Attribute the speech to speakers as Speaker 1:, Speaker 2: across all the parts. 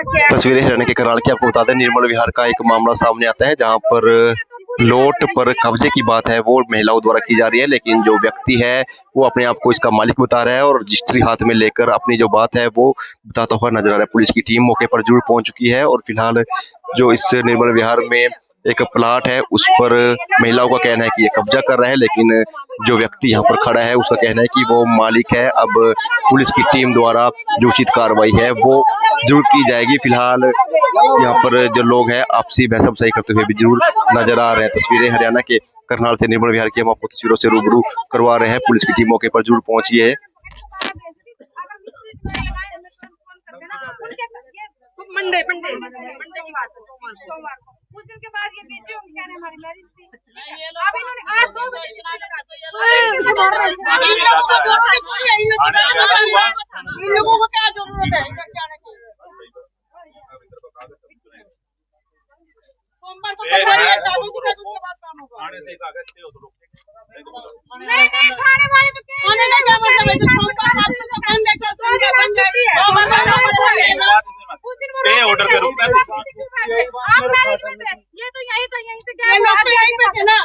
Speaker 1: तस्वीरें हरियाणा के कराल की आपको बता दें, निर्मल विहार का एक मामला सामने आता है जहां पर प्लॉट पर कब्जे की बात है वो महिलाओं द्वारा की जा रही है, लेकिन जो व्यक्ति है वो अपने आप को इसका मालिक बता रहा है और रजिस्ट्री हाथ में लेकर अपनी जो बात है वो बताता हुआ नजर आ रहा है। पुलिस की टीम मौके पर जरूर पहुंच चुकी है और फिलहाल जो इस निर्मल विहार में एक प्लाट है उस पर महिलाओं का कहना है कि ये कब्जा कर रहा है, लेकिन जो व्यक्ति यहाँ पर खड़ा है उसका कहना है कि वो मालिक है। अब पुलिस की टीम द्वारा जो उचित कार्रवाई है वो जरूर की जाएगी। फिलहाल यहाँ पर जो लोग हैं आपसी बहस करते हुए भी जरूर नजर आ रहे हैं। तस्वीरें हरियाणा के करनाल से निर्मल विहार की हम आपको तस्वीरों से रूबरू करवा रहे हैं। पुलिस की टीम मौके पर जरूर पहुंची है।
Speaker 2: मंडे की बात है, सोमवार उस दिन के बाद ये बीजी होंगी, क्या है हमारी मैरिज थी। अब इन्होंने आज 2 बजे इन लोगों को क्या जरूरत है सोमवार को काम होगा। नहीं खाने वाले तो खाने नहीं जा सकते, सोमवार आप तो सब बंद है,
Speaker 3: ऑर्डर करो।
Speaker 2: आप मैरिज में थे, ये तो यहीं से गए, लोग तो यहीं पे थे ना।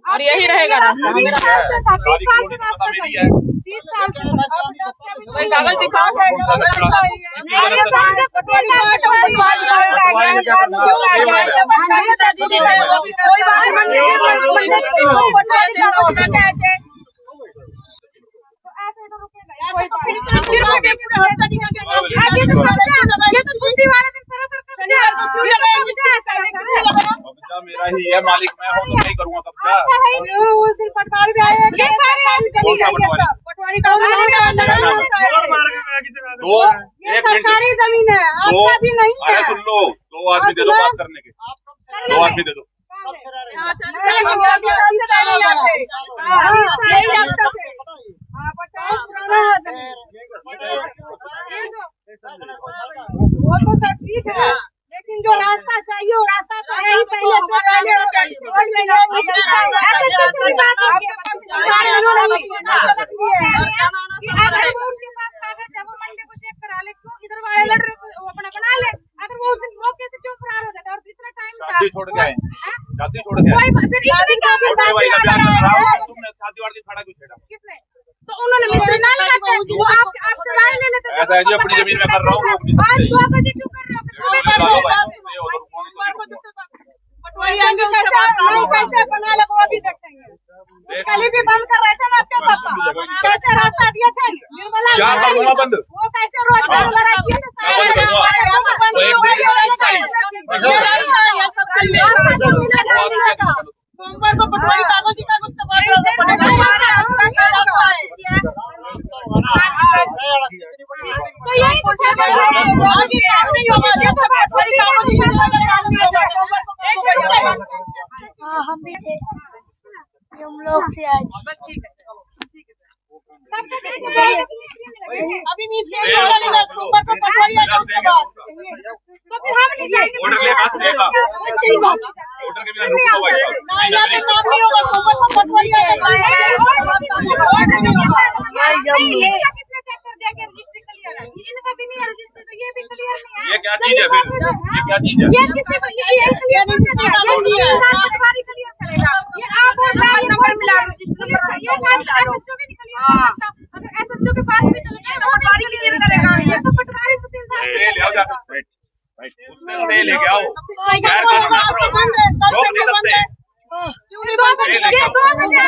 Speaker 4: और यही रहेगा रास्ता।
Speaker 2: 30 साल
Speaker 4: कागज दिखाओ।
Speaker 3: मेरा ही है, मालिक मैं हूँ तो नहीं करूँगा कब्जा।
Speaker 2: उस दिन पटवारी भी आए, ये सारे जमीन है, पटवारी का ये सरकारी जमीन है, आपका भी नहीं है।
Speaker 3: सुन लो, 2 आदमी दे दो बात करने के, 2 आदमी दे दो।
Speaker 2: वो तो सब ठीक है, लेकिन जो रास्ता चाहिए वो रास्ता तो है ही। पहले मंडे को चेक करा ले, क्यों इधर वाले लड़ रहे वो अपना बना ले। अगर वो उस दिन मौके से क्यों फरार हो जाता और इतना टाइम
Speaker 3: शादी छोड़ के आए, शादी छोड़ के आए। तुमने शादी वादी खड़ा क्यों छेड़ा?
Speaker 2: किसने? तो उन्होंने मिस्त्री ना लगाते, वो आप सलाह ले लेते।
Speaker 3: ऐसा है जी, अपनी जमीन में कर रहा हूँ,
Speaker 2: आज 2 बजे क्यों कर रहे हो? कैसे बना लो वो भी देखेंगे। कल भी बंद कर रहे थे ना आपके पापा, कैसे रास्ता दिए थे निर्मला
Speaker 3: बंद,
Speaker 2: वो कैसे रोड पर लड़ाई किए थे। सोमवार को पटवारी कागज की कागज तो यही हम भी थे, हम लोग से आज बस ठीक है। अभी
Speaker 3: ऑर्डर ले पास लेगा, ऑर्डर के बिना रुको भाई साहब। ये क्या चीज है फिर? ये क्या चीज है?
Speaker 2: ये किसी को ये आप नंबर मिला रजिस्टर नंबर ये एसएचओ के निकलिए। अगर एसएचओ के पास भी चले तो पटवारी के लिए करेगा। ये तो पटवारी तो 3 साल
Speaker 3: ले आओ जाकर उससे ले लेके आओ। यार रोक नहीं सकते।
Speaker 2: क्यों नहीं बात ये 2 बजे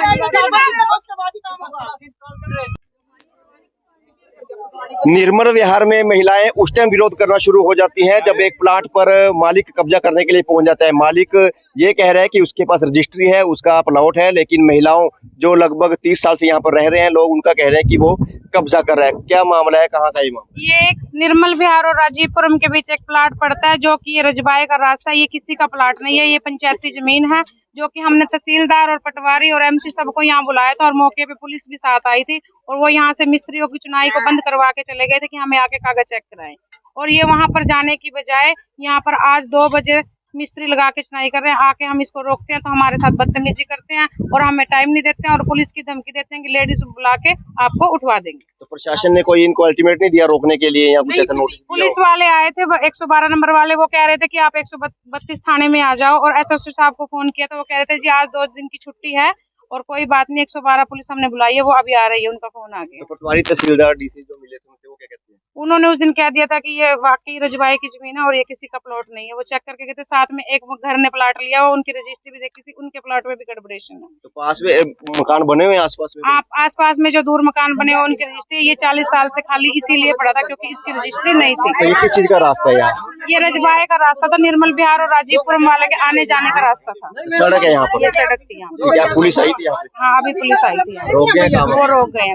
Speaker 1: निर्मल विहार में महिलाएं उस टाइम विरोध करना शुरू हो जाती हैं जब एक प्लाट पर मालिक कब्जा करने के लिए पहुंच जाता है। मालिक ये कह रहे हैं कि उसके पास रजिस्ट्री है, उसका प्लॉट है, लेकिन महिलाओं जो लगभग 30 साल से यहाँ पर रह रहे हैं लोग, उनका कह रहे हैं कि वो कब्जा कर रहा है। क्या मामला है, कहाँ का ये मामला?
Speaker 5: ये एक निर्मल विहार और राजीवपुरम के बीच एक प्लाट पड़ता है, जो कि ये रजबाए का रास्ता है। ये किसी का प्लाट नहीं है, ये पंचायती जमीन है, जो कि हमने तहसीलदार और पटवारी और एमसी सबको यहाँ बुलाया था और मौके पे पुलिस भी साथ आई थी और वो यहाँ से मिस्त्रियों की चुनाई को बंद करवा के चले गए थे कि हमें आके कागज चेक कराएं। और ये वहां पर जाने की बजाय यहाँ पर आज 2 बजे मिस्त्री लगा के चुनाई कर रहे हैं। आके हम इसको रोकते हैं तो हमारे साथ बदतमीजी करते हैं और हमें टाइम नहीं देते हैं और पुलिस की धमकी देते हैं कि लेडीज बुला के आपको उठवा देंगे।
Speaker 1: तो प्रशासन ने कोई इनको अल्टीमेट नहीं दिया रोकने के लिए या कुछ ऐसा नोटिस दिया?
Speaker 5: पुलिस वाले आए थे, 112 नंबर वाले, वो कह रहे थे कि आप 132 थाने में आ जाओ और एसएसपी साहब को फोन किया तो वो कह रहे थे जी आज 2 दिन की छुट्टी है और कोई बात नहीं, 112 पुलिस हमने बुलाई है, वो अभी आ रही है, उनका फोन आ गया।
Speaker 1: तो पटवारी तहसीलदार डीसी जो मिले थे उनसे वो क्या कहते हैं?
Speaker 5: उन्होंने उस दिन कह दिया था कि ये वाकई रजबाई की जमीन है और ये किसी का प्लॉट नहीं है। वो चेक करके गए थे, साथ में एक घर ने प्लाट लिया हुआ, उनकी रजिस्ट्री भी देखी थी, उनके प्लॉट में भी गड़बड़ेशन है।
Speaker 1: तो पास में मकान बने हुए हैं आसपास में?
Speaker 5: आप आसपास में जो दूर मकान बने हुए उनकी रजिस्ट्री, ये 40 साल से खाली इसीलिए पड़ा था क्योंकि इसकी रजिस्ट्री नहीं थी।
Speaker 1: तो ये किस चीज का रास्ता है यहाँ?
Speaker 5: ये रजबाए का रास्ता था, निर्मल विहार और राजीवपुरम वाले के आने जाने का रास्ता था।
Speaker 1: सड़क है यहाँ पर?
Speaker 5: ये सड़क थी यहाँ।
Speaker 1: क्या पुलिस आई थी यहाँ पे?
Speaker 5: हाँ, अभी पुलिस आई थी यहाँ।
Speaker 1: रोक गए काम?
Speaker 5: वो रोक गए।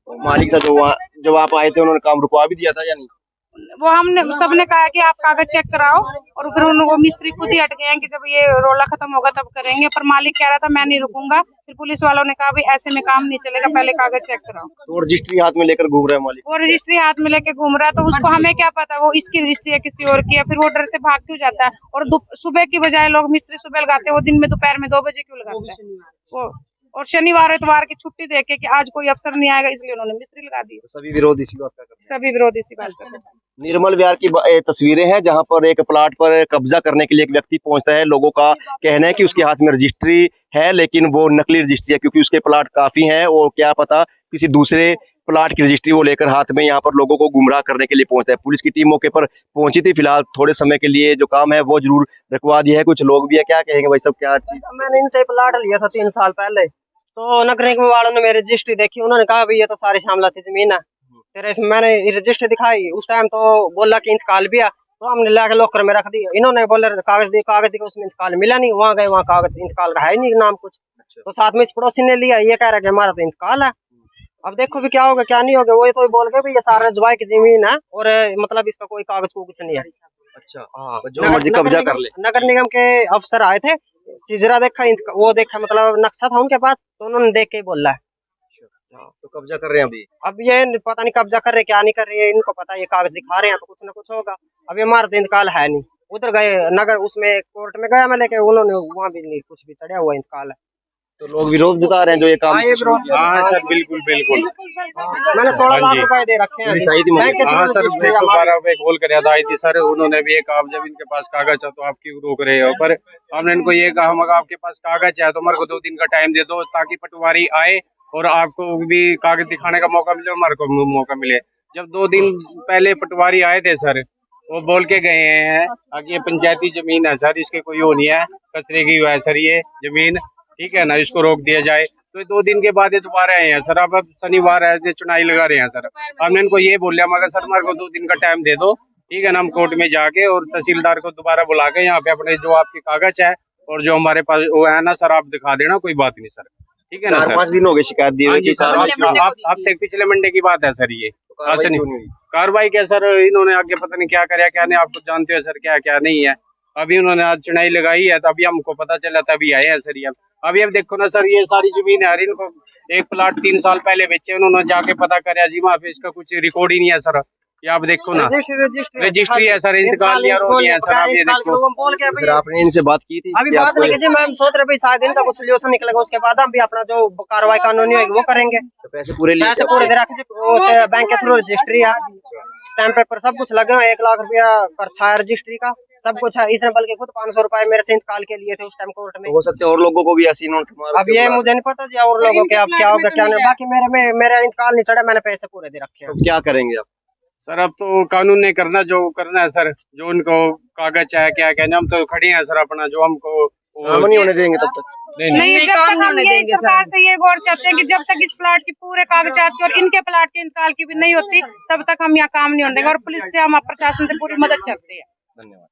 Speaker 1: तो मालिक था जो वहाँ जब आप आए थे उन्होंने काम रुकवा भी दिया था या नहीं?
Speaker 5: वो हमने सबने कहा कि आप कागज चेक कराओ और फिर वो मिस्त्री खुद ही हट गए हैं कि जब ये रोला खत्म होगा तब करेंगे, पर मालिक कह रहा था मैं नहीं रुकूंगा। फिर पुलिस वालों ने कहा भाई ऐसे में काम नहीं चलेगा, पहले कागज चेक कराओ।
Speaker 1: तो रजिस्ट्री हाथ में लेकर घूम रहा है मालिक?
Speaker 5: वो रजिस्ट्री हाथ में लेके घूम रहा है तो उसको हमें क्या पता वो इसकी रजिस्ट्री है किसी और की है। फिर वो डर से भाग क्यों जाता है? और सुबह की बजाय लोग मिस्त्री सुबह लगाते हैं, वो दिन में दोपहर में 2 बजे क्यों लगाते हैं वो? और शनिवार इतवार की छुट्टी देके कि आज कोई अफसर नहीं आएगा इसलिए उन्होंने मिस्त्री लगा दी।
Speaker 1: तो सभी विरोध इसी बात का करते हैं?
Speaker 5: सभी विरोध इसी बात का।
Speaker 1: निर्मल विहार की तस्वीरें हैं जहां पर एक प्लाट पर कब्जा करने के लिए एक व्यक्ति पहुंचता है। लोगों का कहना है कि उसके हाथ में रजिस्ट्री है लेकिन वो नकली रजिस्ट्री है क्योंकि उसके प्लाट काफी हैं और क्या पता किसी दूसरे प्लाट की रजिस्ट्री वो लेकर हाथ में यहाँ पर लोगों को गुमराह करने के लिए पहुंचता है। पुलिस की टीम मौके पर पहुंची थी। फिलहाल थोड़े समय के लिए जो काम है वो जरूर रुकवा दिया है। कुछ लोग भी है, क्या कहेंगे भाई सब? क्या चीज?
Speaker 6: मैंने इनसे प्लाट लिया था 3 साल पहले, तो नगर निगम वालों ने मेरी रजिस्ट्री देखी, उन्होंने कहा भाई ये तो सारी शामलाती जमीन है तेरे। मैंने रजिस्ट्री दिखाई, उस टाइम तो बोला कि इंतकाल भी है, तो हमने लाके लॉकर में रख दी। इन्होंने बोले कागज दिया, उसमें इंतकाल मिला नहीं। वहाँ गए, वहाँ कागज इंतकाल का है नहीं नाम कुछ। तो साथ में इस पड़ोसी ने लिया, ये कह रहा है कि हमारा तो इंतकाल है। अब देखो भी क्या होगा क्या नहीं होगा। वो तो बोल गए भाई ये सारा रजवाई की जमीन है और मतलब इसका कोई कागज को कुछ नहीं है।
Speaker 1: अच्छा, हाँ, जो मर्जी कब्जा कर ले।
Speaker 6: नगर निगम के अफसर आए थे, सीजरा देखा, वो देखा, मतलब नक्शा था उनके पास, तो उन्होंने देख के बोला है।
Speaker 1: तो कब्जा कर रहे हैं अभी?
Speaker 6: अब ये पता नहीं कब्जा कर रहे क्या नहीं कर रहे हैं, इनको पता। ये कागज दिखा रहे हैं तो कुछ ना कुछ होगा। अभी हमारा तो इंतकाल है नहीं। उधर गए नगर, उसमें कोर्ट में गया मैं लेके, उन्होंने वहाँ भी नहीं कुछ भी चढ़ा हुआ इंतकाल है।
Speaker 1: तो लोग विरोध जता रहे हैं जो ये काम?
Speaker 3: हाँ सर, बिल्कुल बिल्कुल।
Speaker 6: मैंने 16 लाख रुपए दे रखे हैं।
Speaker 3: हाँ सर, 112 रुपए खोल कर याद आई थी सर। उन्होंने भी एक, आप जब इनके पास कागज है तो आप क्यों रोक रहे हो? पर हमने इनको ये कहा मगर आपके पास कागज है तो हमारे को 2 दिन का टाइम दे दो ताकि पटवारी आए और आपको भी कागज दिखाने का मौका मिले और हमारे को मौका मिले। जब 2 दिन पहले पटवारी आए थे सर, वो बोल के गए हैं कि ये पंचायती जमीन है सर, इसके कोई वो नहीं है, कचरे की है सर ये जमीन, ठीक है ना, इसको रोक दिया जाए। तो 2 दिन के बाद ये दोबारा आए हैं सर। अब शनिवार है, ये चुनाई लगा रहे हैं सर। हमने इनको ये बोलिया मगर सर हमारे को 2 दिन का टाइम दे दो, ठीक है ना, हम कोर्ट में जाके और तहसीलदार को दोबारा बुला के यहाँ पे अपने जो आपके कागज है और जो हमारे पास वो है ना सर, आप दिखा देना, कोई बात नहीं सर, ठीक है ना सर।
Speaker 1: 4-5 दिन हो गए शिकायत दिए हुए।
Speaker 3: हफ्ते पिछले मंडे की बात है सर। ये कार्रवाई क्या सर, इन्होंने आगे पता नहीं क्या कराया क्या नहीं, आप तो जानते हो सर क्या क्या नहीं है। अभी उन्होंने आज चुनाई लगाई है तो अभी हमको पता चला तभी आए हैं सर। ये अभी अब देखो ना सर, ये सारी जमीन है, इनको एक प्लाट 3 साल पहले बेचे, उन्होंने जाके पता कराया जी वहाँ पे इसका कुछ रिकॉर्ड ही नहीं है सर। ये आप देखो ना, रजिस्ट्री है सर, इंतकाल नहीं है सर। आप ये देखो,
Speaker 1: फिर आपने इनसे बात की थी?
Speaker 6: अभी बात नहीं की जी, मैम सोच रहे भाई शायद इनका कुछ सोल्यूशन निकलेगा, उसके बाद हम भी अपना जो कार्रवाई कानूनी होगी वो करेंगे।
Speaker 1: तो पैसे पूरे
Speaker 6: दे रखे बैंक के थ्रू, रजिस्ट्री है, स्टैम्प पेपर सब कुछ लगे हुए। 1 लाख रुपया खर्चा है रजिस्ट्री का, सब कुछ है। इसने बल्कि खुद 500 रुपए मेरे से इंतकाल के लिए थे उस टाइम कोर्ट में।
Speaker 1: हो सकते हैं और लोगों को भी ऐसी नोट।
Speaker 6: अब ये मुझे नहीं पता जी और लोगों के अब क्या होगा क्या नहीं। बाकी मेरा इंतकाल नहीं चढ़ा, मैंने पैसे पूरे दे रखे हैं।
Speaker 1: तो क्या करेंगे आप?
Speaker 3: सर अब तो कानून ने करना जो करना है सर, जो उनको कागज है क्या कहना, हम तो खड़े हैं सर अपना, जो हमको
Speaker 1: नहीं होने देंगे तब तक
Speaker 5: नहीं। जब तक हम ये सरकार से ये गौर चाहते हैं कि जब तक इस प्लाट की पूरे कागजात की और इनके प्लाट के इंतकाल की भी नहीं होती तब तक हम यहाँ काम नहीं होने देंगे और पुलिस से हम प्रशासन से पूरी मदद चाहते हैं।
Speaker 1: धन्यवाद।